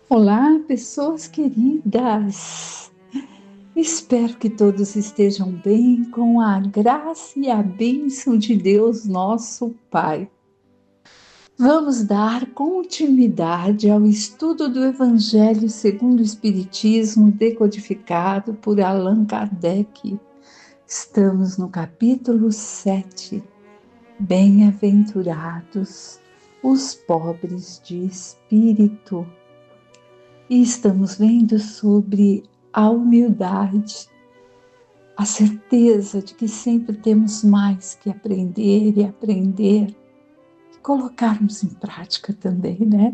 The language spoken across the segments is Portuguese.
Olá, pessoas queridas! Espero que todos estejam bem com a graça e a bênção de Deus, nosso Pai. Vamos dar continuidade ao estudo do Evangelho segundo o Espiritismo, decodificado por Allan Kardec. Estamos no capítulo 7. Bem-aventurados os pobres de espírito. E estamos vendo sobre a humildade, a certeza de que sempre temos mais que aprender e colocarmos em prática também, né?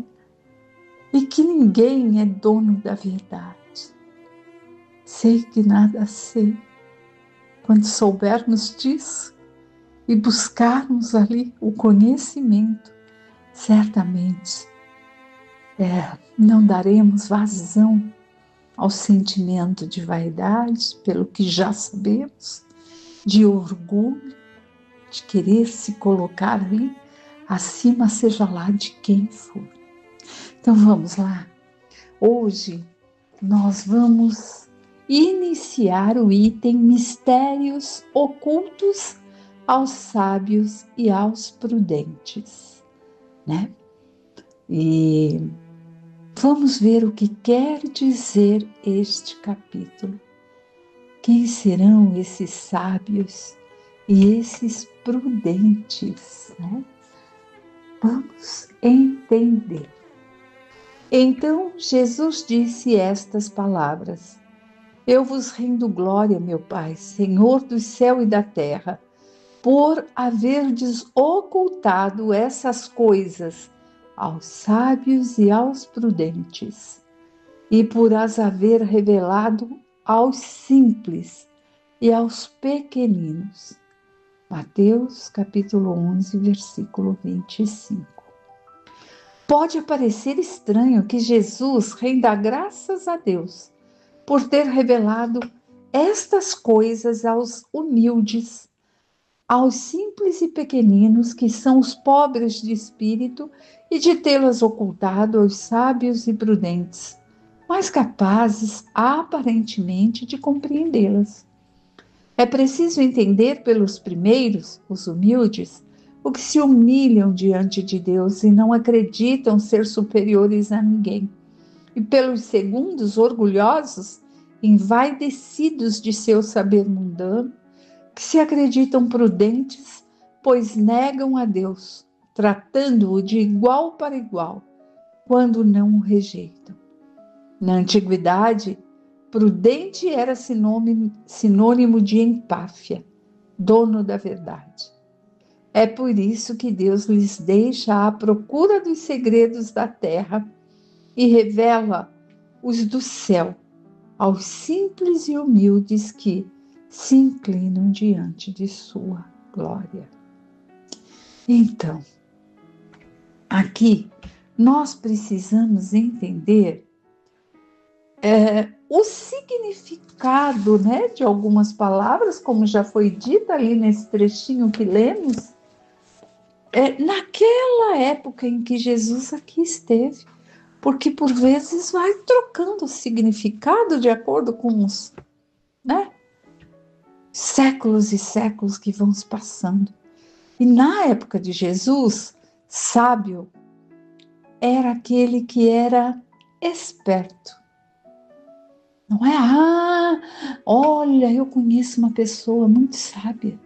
E que ninguém é dono da verdade. Sei que nada sei. Quando soubermos disso e buscarmos ali o conhecimento, certamente não daremos vazão ao sentimento de vaidade, pelo que já sabemos, de orgulho, de querer se colocar ali acima, seja lá de quem for. Então vamos lá. Hoje nós vamos iniciar o item Mistérios Ocultos aos Sábios e aos Prudentes, né? E vamos ver o que quer dizer este capítulo. Quem serão esses sábios e esses prudentes, né? Vamos entender. Então Jesus disse estas palavras: Eu vos rendo glória, meu Pai, Senhor do céu e da terra, por haverdes ocultado essas coisas aos sábios e aos prudentes, e por as haver revelado aos simples e aos pequeninos. Mateus capítulo 11, versículo 25. Pode parecer estranho que Jesus renda graças a Deus por ter revelado estas coisas aos humildes, aos simples e pequeninos, que são os pobres de espírito, e de tê-las ocultado aos sábios e prudentes, mais capazes, aparentemente, de compreendê-las. É preciso entender pelos primeiros, os humildes, o que se humilham diante de Deus e não acreditam ser superiores a ninguém, e pelos segundos, orgulhosos, envaidecidos de seu saber mundano, que se acreditam prudentes, pois negam a Deus, tratando-o de igual para igual, quando não o rejeitam. Na antiguidade, prudente era sinônimo de empáfia, dono da verdade. É por isso que Deus lhes deixa à procura dos segredos da terra e revela os do céu aos simples e humildes que se inclinam diante de sua glória. Então, aqui nós precisamos entender o significado, né, de algumas palavras, como já foi dito ali nesse trechinho que lemos, naquela época em que Jesus aqui esteve, porque por vezes vai trocando o significado de acordo com os, né, séculos e séculos que vão se passando. E na época de Jesus, sábio era aquele que era esperto. Não é, olha, eu conheço uma pessoa muito sábia.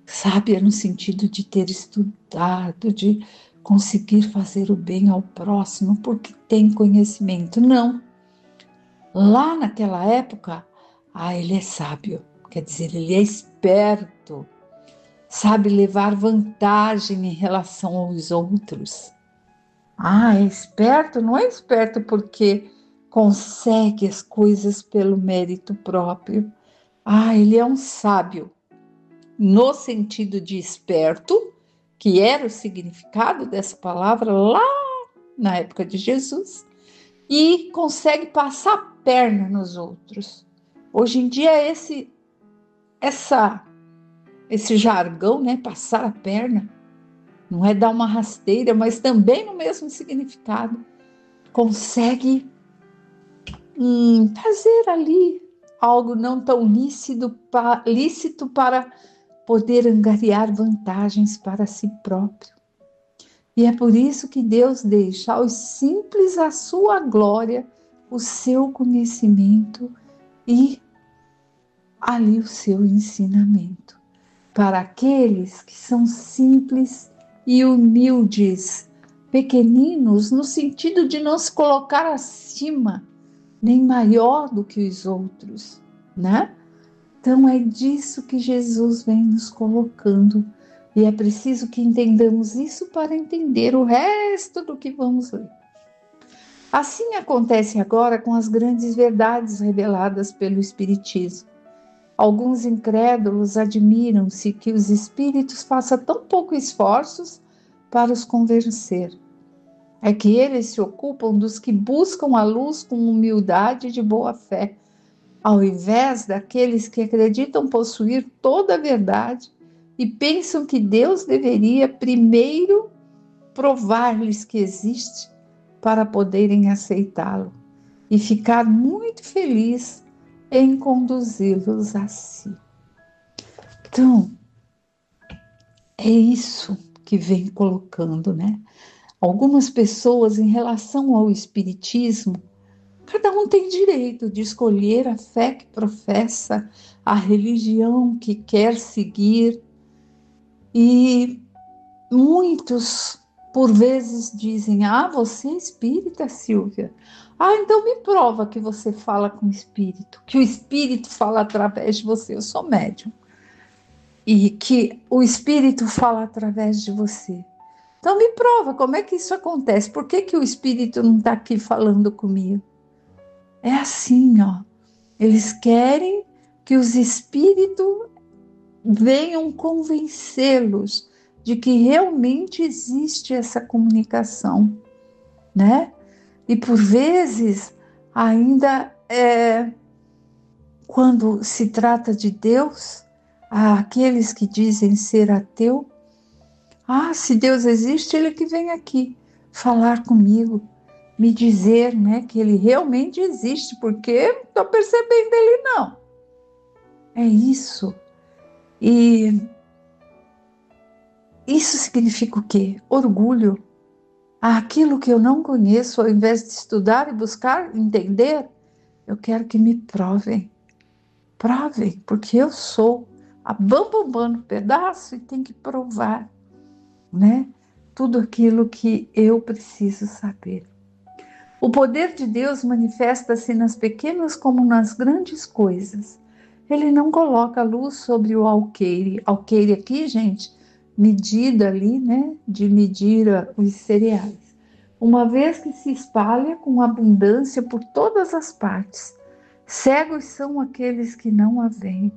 Sábia no sentido de ter estudado, de conseguir fazer o bem ao próximo, porque tem conhecimento. Não. Lá naquela época, ele é sábio, quer dizer, ele é esperto, sabe levar vantagem em relação aos outros. É esperto? Não é esperto porque consegue as coisas pelo mérito próprio. Ele é um sábio, no sentido de esperto, que era o significado dessa palavra lá na época de Jesus, e consegue passar a perna nos outros. Hoje em dia, esse jargão, né, passar a perna, não é dar uma rasteira, mas também no mesmo significado. consegue fazer ali algo não tão lícito para poder angariar vantagens para si próprio. E é por isso que Deus deixa aos simples a sua glória, o seu conhecimento e ali o seu ensinamento. Para aqueles que são simples e humildes, pequeninos, no sentido de não se colocar acima, nem maior do que os outros, né? Então é disso que Jesus vem nos colocando, e é preciso que entendamos isso para entender o resto do que vamos ler. Assim acontece agora com as grandes verdades reveladas pelo Espiritismo. Alguns incrédulos admiram-se que os espíritos façam tão pouco esforços para os convencer. É que eles se ocupam dos que buscam a luz com humildade e de boa fé, ao invés daqueles que acreditam possuir toda a verdade e pensam que Deus deveria primeiro provar-lhes que existe para poderem aceitá-lo e ficar muito feliz em conduzi-los a si. Então, é isso que vem colocando, né? Algumas pessoas, em relação ao Espiritismo, cada um tem direito de escolher a fé que professa, a religião que quer seguir, e muitos, por vezes, dizem: você é espírita, Silvia? Então me prova que você fala com o espírito, que o espírito fala através de você. Eu sou médium. E que o espírito fala através de você. Então me prova como é que isso acontece. Por que o espírito não está aqui falando comigo? É assim, ó. Eles querem que os espíritos venham convencê-los de que realmente existe essa comunicação, né? E por vezes, ainda quando se trata de Deus, há aqueles que dizem ser ateu. Se Deus existe, Ele que vem aqui falar comigo, me dizer, né, que Ele realmente existe, porque não estou percebendo Ele não. É isso. E isso significa o quê? Orgulho. Aquilo que eu não conheço, ao invés de estudar e buscar entender, eu quero que me provem. Provem, porque eu sou a bambambam no pedaço e tem que provar, né? Tudo aquilo que eu preciso saber. O poder de Deus manifesta-se nas pequenas como nas grandes coisas. Ele não coloca luz sobre o alqueire. Alqueire aqui, gente, medida ali, né? De medir os cereais. Uma vez que se espalha com abundância por todas as partes. Cegos são aqueles que não a veem.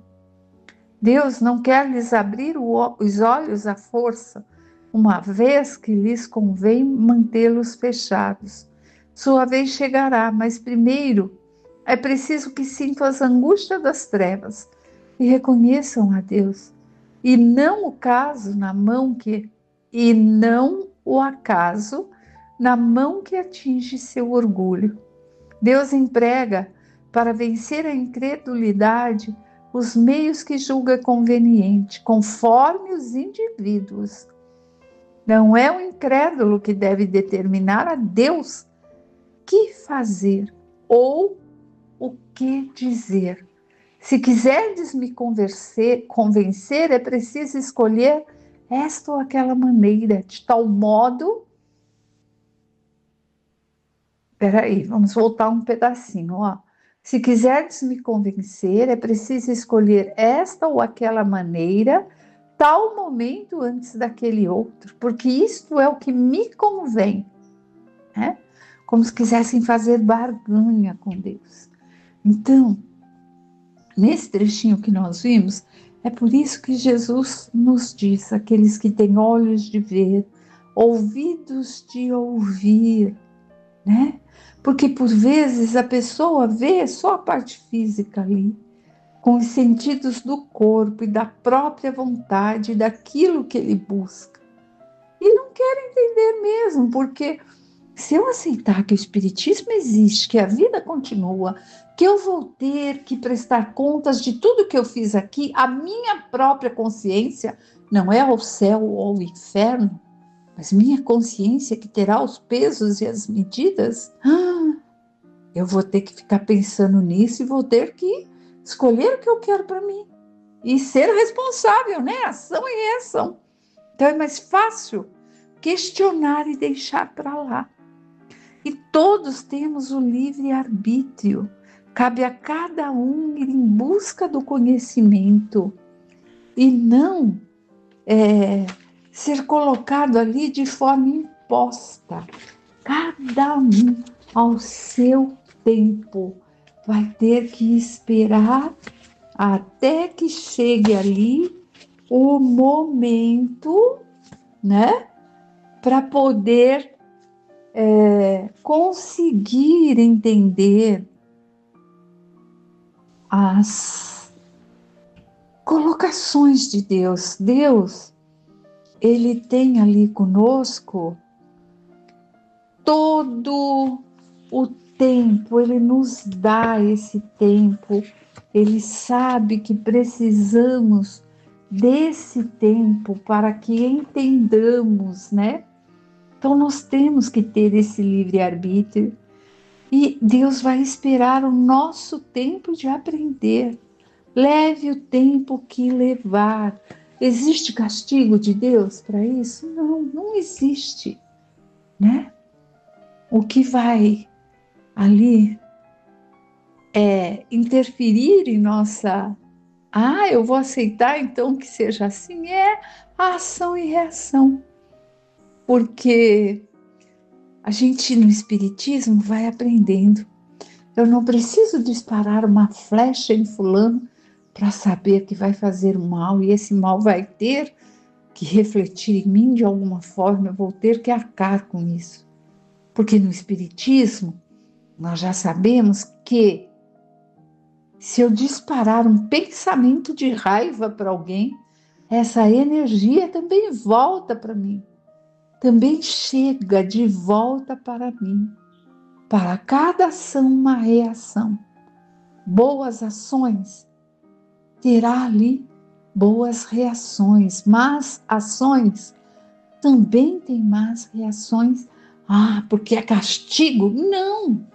Deus não quer lhes abrir os olhos à força, uma vez que lhes convém mantê-los fechados. Sua vez chegará, mas primeiro é preciso que sintam as angústias das trevas e reconheçam a Deus, e não o acaso na mão que atinge seu orgulho. Deus emprega para vencer a incredulidade os meios que julga conveniente, conforme os indivíduos. Não é o incrédulo que deve determinar a Deus que fazer ou o que dizer. Se quiserdes me convencer, é preciso escolher esta ou aquela maneira, de tal modo... Peraí, vamos voltar um pedacinho, ó. Se quiserdes me convencer, é preciso escolher esta ou aquela maneira, tal momento antes daquele outro, porque isto é o que me convém, né? Como se quisessem fazer barganha com Deus. Então, nesse trechinho que nós vimos, é por isso que Jesus nos diz: aqueles que têm olhos de ver, ouvidos de ouvir, né? Porque por vezes a pessoa vê só a parte física ali, com os sentidos do corpo e da própria vontade, daquilo que ele busca. E não quer entender mesmo, porque se eu aceitar que o Espiritismo existe, que a vida continua, que eu vou ter que prestar contas de tudo que eu fiz aqui, a minha própria consciência, não é ao céu ou ao inferno, mas minha consciência que terá os pesos e as medidas, eu vou ter que ficar pensando nisso e vou ter que escolher o que eu quero para mim e ser responsável, né? Ação e reação. Então é mais fácil questionar e deixar para lá. E todos temos o livre-arbítrio. Cabe a cada um ir em busca do conhecimento e não ser colocado ali de forma imposta. Cada um ao seu tempo vai ter que esperar até que chegue ali o momento, né, para poder conseguir entender as colocações de Deus. Deus, ele tem ali conosco todo o tempo, ele nos dá esse tempo, ele sabe que precisamos desse tempo para que entendamos, né? Então nós temos que ter esse livre-arbítrio e Deus vai esperar o nosso tempo de aprender. Leve o tempo que levar. Existe castigo de Deus para isso? Não, não existe, né? O que vai ali interferir em nossa... eu vou aceitar então que seja assim, a ação e reação. Porque a gente no Espiritismo vai aprendendo. Eu não preciso disparar uma flecha em fulano para saber que vai fazer mal, e esse mal vai ter que refletir em mim de alguma forma, eu vou ter que arcar com isso. Porque no Espiritismo, nós já sabemos que se eu disparar um pensamento de raiva para alguém, essa energia também volta para mim. Também chega de volta para mim. Para cada ação, uma reação. Boas ações, terá ali boas reações. Más ações, também tem más reações. Porque é castigo? Não,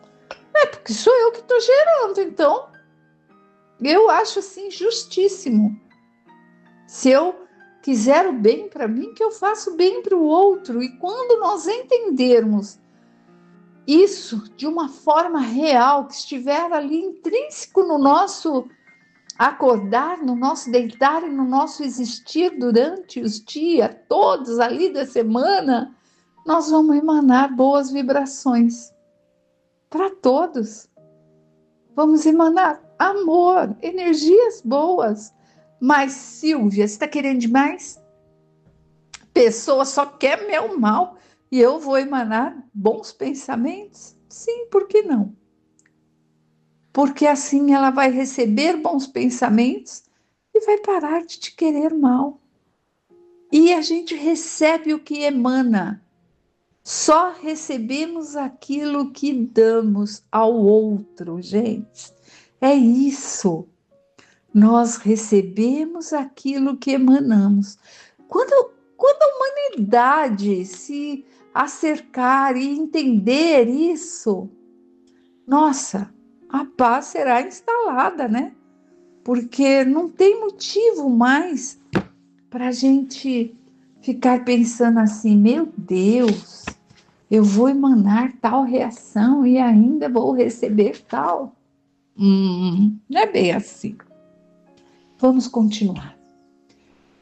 porque sou eu que estou gerando, então eu acho assim justíssimo. Se eu quiser o bem para mim, que eu faça o bem para o outro. E quando nós entendermos isso de uma forma real, que estiver ali intrínseco no nosso acordar, no nosso deitar e no nosso existir durante os dias todos ali da semana, nós vamos emanar boas vibrações para todos. Vamos emanar amor, energias boas. Mas, Silvia, você está querendo demais? A pessoa só quer meu mal e eu vou emanar bons pensamentos? Sim, por que não? Porque assim ela vai receber bons pensamentos e vai parar de te querer mal. E a gente recebe o que emana. Só recebemos aquilo que damos ao outro, gente. É isso. Nós recebemos aquilo que emanamos. Quando a humanidade se acercar e entender isso, nossa, a paz será instalada, né? Porque não tem motivo mais para a gente ficar pensando assim, meu Deus, eu vou emanar tal reação e ainda vou receber tal. Não é bem assim. Vamos continuar.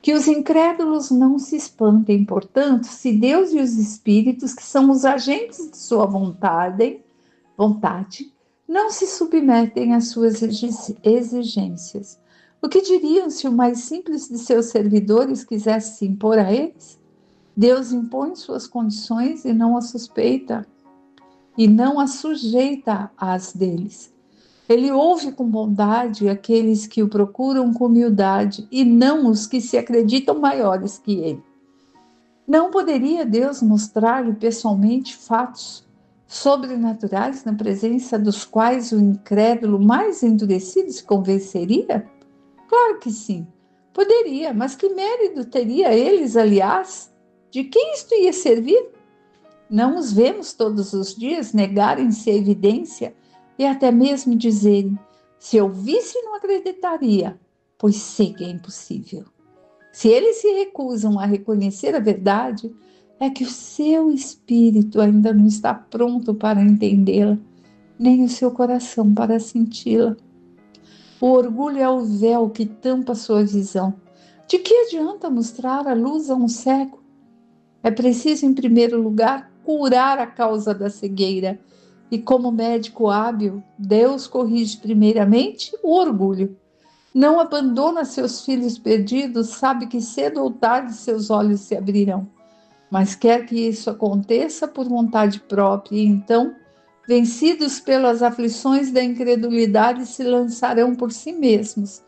Que os incrédulos não se espantem, portanto, se Deus e os espíritos, que são os agentes de sua vontade, não se submetem às suas exigências. O que diriam se o mais simples de seus servidores quisesse se impor a eles? Deus impõe suas condições e não as suspeita, e não as sujeita às deles. Ele ouve com bondade aqueles que o procuram com humildade e não os que se acreditam maiores que ele. Não poderia Deus mostrar-lhe pessoalmente fatos sobrenaturais na presença dos quais o incrédulo mais endurecido se convenceria? Claro que sim, poderia, mas que mérito teria eles, aliás? De quem isto ia servir? Não os vemos todos os dias negarem-se à evidência e até mesmo dizerem: se eu visse, não acreditaria, pois sei que é impossível. Se eles se recusam a reconhecer a verdade, é que o seu espírito ainda não está pronto para entendê-la, nem o seu coração para senti-la. O orgulho é o véu que tampa sua visão. De que adianta mostrar a luz a um cego? É preciso, em primeiro lugar, curar a causa da cegueira. E como médico hábil, Deus corrige primeiramente o orgulho. Não abandona seus filhos perdidos, sabe que cedo ou tarde seus olhos se abrirão. Mas quer que isso aconteça por vontade própria, e então, vencidos pelas aflições da incredulidade, se lançarão por si mesmos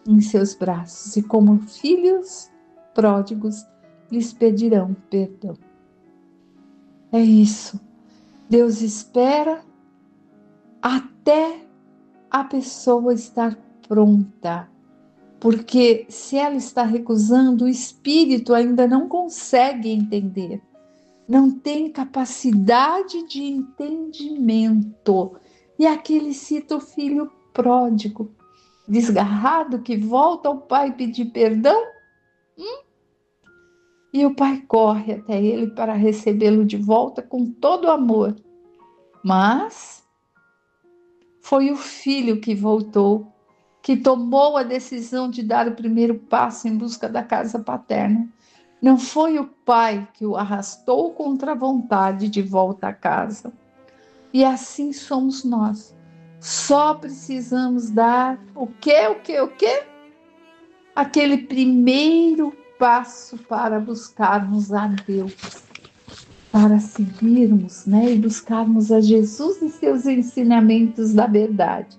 em seus braços, e como filhos pródigos, lhes pedirão perdão. É isso. Deus espera até a pessoa estar pronta, porque se ela está recusando, o espírito ainda não consegue entender, não tem capacidade de entendimento. E aqui ele cita o filho pródigo, desgarrado, que volta ao pai pedir perdão, e o pai corre até ele para recebê-lo de volta com todo o amor. Mas foi o filho que voltou, que tomou a decisão de dar o primeiro passo em busca da casa paterna. Não foi o pai que o arrastou contra a vontade de volta a casa. E assim somos nós. Só precisamos dar o quê? Aquele primeiro passo para buscarmos a Deus, para seguirmos, e buscarmos a Jesus e seus ensinamentos da verdade,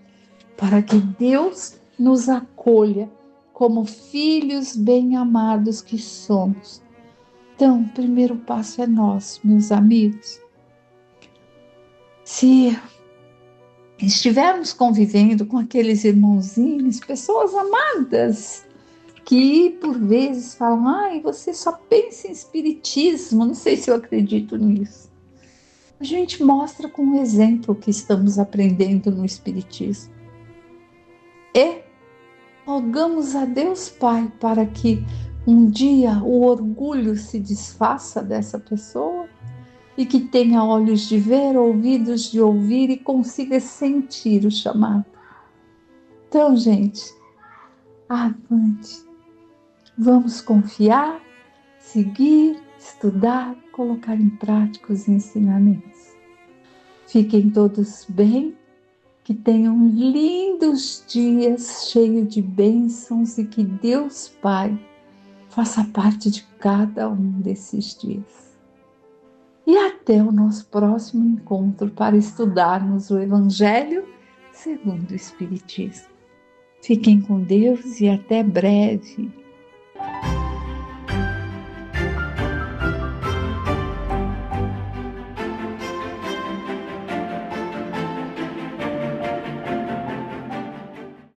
para que Deus nos acolha como filhos bem-amados que somos. Então, o primeiro passo é nosso, meus amigos. Se estivermos convivendo com aqueles irmãozinhos, pessoas amadas, que por vezes falam: ai, você só pensa em espiritismo, não sei se eu acredito nisso. A gente mostra com o exemplo que estamos aprendendo no espiritismo. E rogamos a Deus Pai para que um dia o orgulho se desfaça dessa pessoa e que tenha olhos de ver, ouvidos de ouvir e consiga sentir o chamado. Então, gente, avante. Vamos confiar, seguir, estudar, colocar em prática os ensinamentos. Fiquem todos bem, que tenham lindos dias cheios de bênçãos e que Deus Pai faça parte de cada um desses dias. E até o nosso próximo encontro para estudarmos o Evangelho segundo o Espiritismo. Fiquem com Deus e até breve.